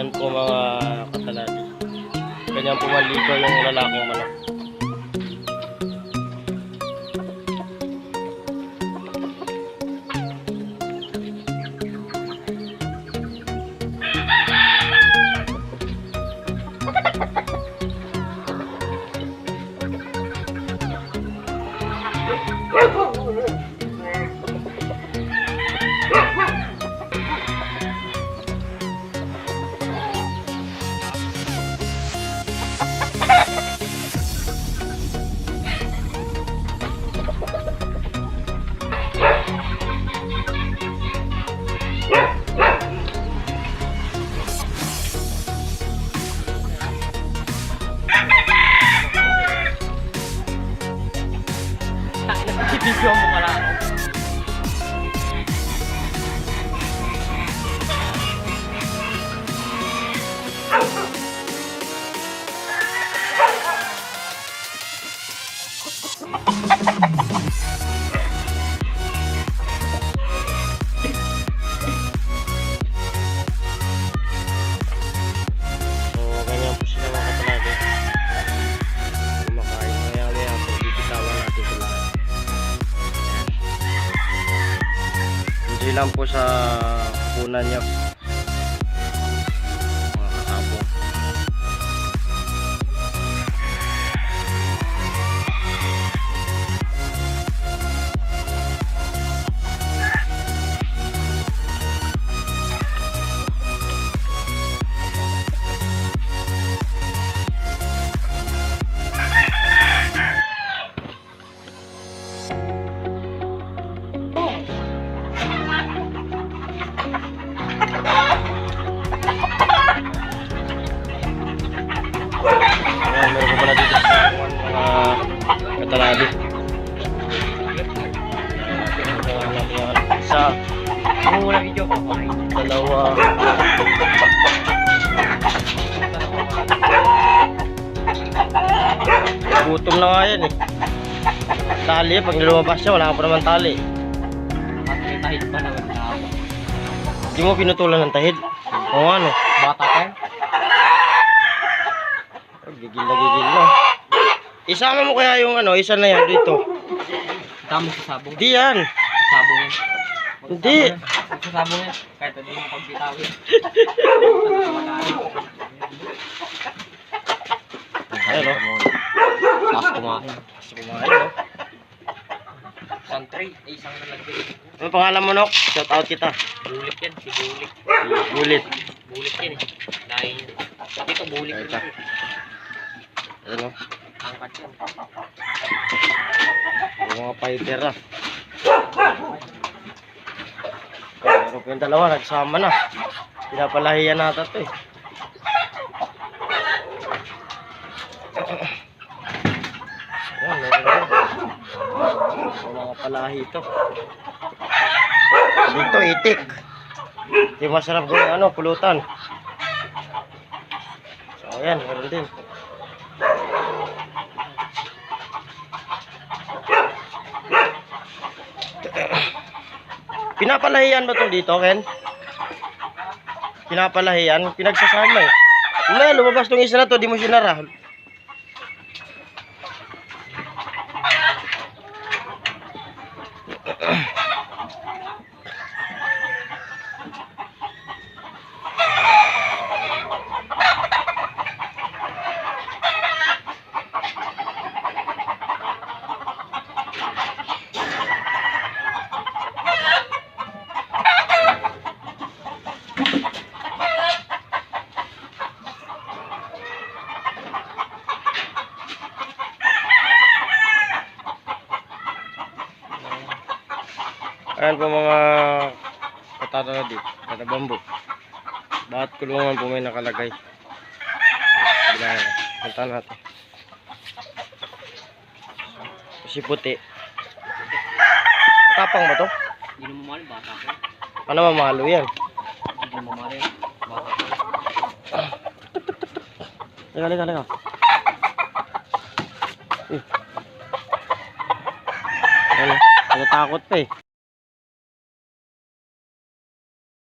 Ayan po mga katalati. Ganyan po maligo yung lalaking manok. Video mo pala ako. Ganyan po sila mga katalati. Kumakain. Maya-maya po, bibitawan natin sila. Hindi lang po sa punan niya. Mga kasabong. Ayan, meron po pala dito sa mga katalati. Isa, Ano mo na video ko? dalawa, gutom na nga yan eh. Tali, pag nilumabas siya, wala pa naman tali. At may tahid pa naman na ako. Hindi mo pinutulan ng tahid. O ano? Bata pa? Gigil na gigil na. Isama mo kaya yung ano, isa na yan dito. Dami sa sabong. Hindi yan. Sabong yan. Hindi. Sa sabong yan. Kahit hindi mo pagbitawin. Ayun o. Tapos kumain. Gusto kumain o. Isang tray. Isang nalagay. Ano pangalan mo, Nok? Shout out kita. Bulik yan. Si Bulik. Bulit. Bulik yan eh. Dahil dito bulik Ayun yan. ka. Ano? Angkat yan. Yung mga fighter ah. Pero po yung dalawa, nagsama na. Pinapalahiyan natin ito eh. Ayan, meron din. Yung mga palahi ito. Dito, itik. Hindi masarap gawin ano, pulutan. So, ayan, meron din. Pinapalahiyan ba ito dito, Ken? Pinapalahiyan? Pinagsasama eh. May lumabas tong isa na to, di mo sinara. Ayan po mga katatadi, katabambo. Bakit kulungan po may nakalagay? Punta natin. Kasi puti. Tapang ba to? Hindi mo mamali. Bata pa. Ano mamalo yan? Hindi mo mamali. Bata pa. Liga. Ano? Natatakot pa eh.